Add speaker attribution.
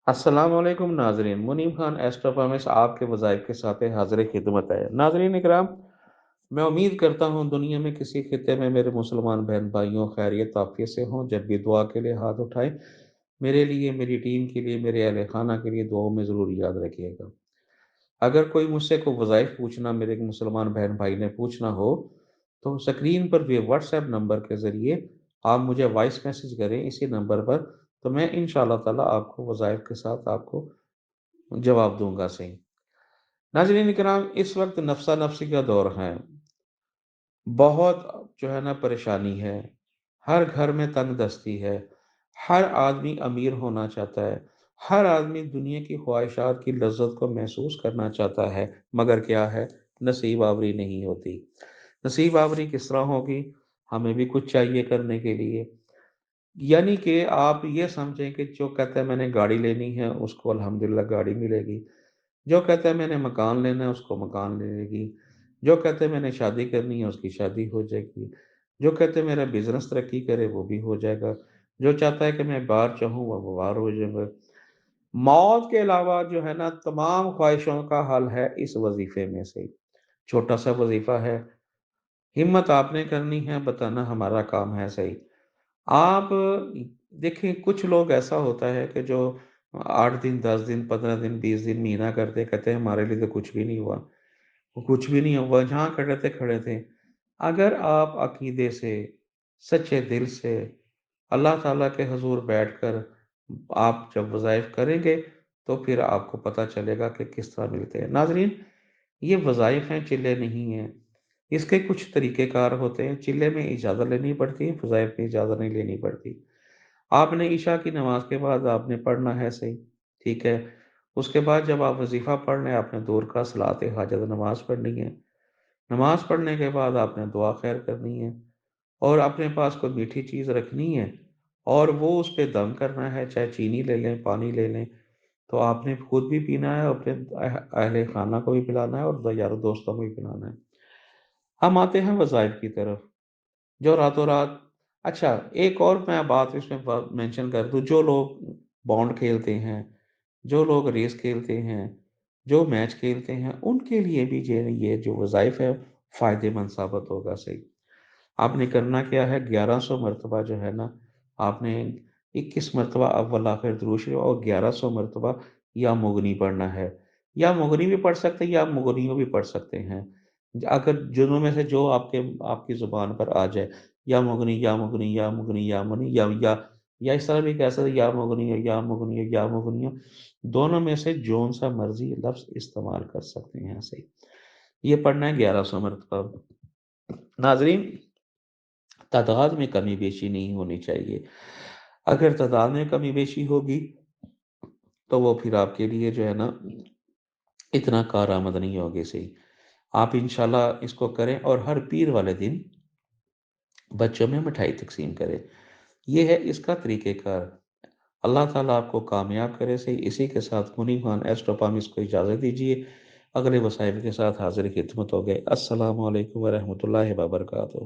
Speaker 1: السلام علیکم ناظرین، منیم خان ایسٹروفامس آپ کے وظائف کے ساتھ حاضر خدمت ہے۔ ناظرین اکرام، میں امید کرتا ہوں دنیا میں کسی خطے میں میرے مسلمان بہن بھائیوں خیریت عافیت سے ہوں۔ جب بھی دعا کے لیے ہاتھ اٹھائیں، میرے لیے، میری ٹیم کے لیے، میرے اہل خانہ کے لیے دعاؤں میں ضرور یاد رکھیے گا۔ اگر کوئی مجھ سے کوئی وظائف پوچھنا، میرے مسلمان بہن بھائی نے پوچھنا ہو، تو اسکرین پر بھی واٹس ایپ نمبر کے ذریعے آپ مجھے وائس میسج کریں اسی نمبر پر، تو میں انشاءاللہ تعالیٰ آپ کو وظائف کے ساتھ آپ کو جواب دوں گا صحیح۔ ناظرین کرام، اس وقت نفسا نفسی کا دور ہے، بہت جو ہے نا پریشانی ہے، ہر گھر میں تنگ دستی ہے، ہر آدمی امیر ہونا چاہتا ہے، ہر آدمی دنیا کی خواہشات کی لذت کو محسوس کرنا چاہتا ہے، مگر کیا ہے، نصیب آوری نہیں ہوتی۔ نصیب آوری کس طرح ہوگی؟ ہمیں بھی کچھ چاہیے کرنے کے لیے، یعنی کہ آپ یہ سمجھیں کہ جو کہتا ہے میں نے گاڑی لینی ہے، اس کو الحمدللہ گاڑی ملے گی، جو کہتا ہے میں نے مکان لینا ہے، اس کو مکان ملے گی، جو کہتے ہیں میں نے شادی کرنی ہے، اس کی شادی ہو جائے گی، جو کہتے ہیں میرا بزنس ترقی کرے، وہ بھی ہو جائے گا، جو چاہتا ہے کہ میں باہر چاہوں وہ باہر ہو جائے گا۔ موت کے علاوہ جو ہے نا تمام خواہشوں کا حل ہے اس وظیفے میں سے۔ چھوٹا سا وظیفہ ہے، ہمت آپ نے کرنی ہے، بتانا ہمارا کام ہے صحیح۔ آپ دیکھیں، کچھ لوگ ایسا ہوتا ہے کہ جو 8 دن 10 دن 15 دن 20 دن مہینہ کرتے، کہتے ہیں ہمارے لیے تو کچھ بھی نہیں ہوا، وہ کچھ بھی نہیں ہوا، جہاں کھڑے تھے کھڑے تھے۔ اگر آپ عقیدے سے، سچے دل سے اللہ تعالیٰ کے حضور بیٹھ کر آپ جب وظائف کریں گے، تو پھر آپ کو پتہ چلے گا کہ کس طرح ملتے ہیں۔ ناظرین، یہ وظائف ہیں، چلے نہیں ہیں، اس کے کچھ طریقہ کار ہوتے ہیں۔ چلے میں اجازت لینی پڑتی ہے، وظائف میں اجازت نہیں لینی پڑتی۔ آپ نے عشاء کی نماز کے بعد آپ نے پڑھنا ہے صحیح، ٹھیک ہے۔ اس کے بعد جب آپ وظیفہ پڑھ لیں، آپ نے دور کا صلاۃ حاجت نماز پڑھنی ہے۔ نماز پڑھنے کے بعد آپ نے دعا خیر کرنی ہے، اور اپنے پاس کوئی میٹھی چیز رکھنی ہے، اور وہ اس پہ دم کرنا ہے، چاہے چینی لے لیں، پانی لے لیں، تو آپ نے خود بھی پینا ہے، اپنے اہل خانہ کو بھی پلانا ہے، اور یاروں دوستوں کو بھی پلانا ہے۔ ہم آتے ہیں وظائف کی طرف، جو راتوں رات، اچھا ایک اور میں بات اس میں مینشن کر دوں، جو لوگ بانڈ کھیلتے ہیں، جو لوگ ریس کھیلتے ہیں، جو میچ کھیلتے ہیں، ان کے لیے بھی یہ جو وظائف ہے فائدے مند ثابت ہوگا صحیح۔ آپ نے کرنا کیا ہے، 1100 مرتبہ جو ہے نا، آپ نے 21 مرتبہ اول آخر درود شریف اور 1100 مرتبہ یا مغنی پڑھنا ہے۔ یا مغنی بھی پڑھ سکتے ہیں، یا مغنیوں بھی پڑھ سکتے ہیں، اگر جنوں میں سے جو آپ کی زبان پر آ جائے، یا مغنی یا مغنی یا مغنی یا مغنی، یا اس طرح بھی کہہ سکتے ہیں، یا مغنی یا مغنی یا مغنی، دونوں میں سے جون سا مرضی لفظ استعمال کر سکتے ہیں صحیح۔ یہ پڑھنا ہے 1100 مرتبہ۔ ناظرین، تعداد میں کمی بیشی نہیں ہونی چاہیے۔ اگر تعداد میں کمی بیشی ہوگی تو وہ پھر آپ کے لیے جو ہے نا اتنا کارآمد نہیں ہوگی صحیح۔ آپ انشاءاللہ اس کو کریں، اور ہر پیر والے دن بچوں میں مٹھائی تقسیم کریں۔ یہ ہے اس کا طریقہ کار۔ اللہ تعالیٰ آپ کو کامیاب کرے صحیح۔ اسی کے ساتھ منی خان ایسٹروفامس کو اجازت دیجیے، اگلے وسائل کے ساتھ حاضر خدمت ہو گئے۔ السلام علیکم ورحمۃ اللہ وبرکاتہ۔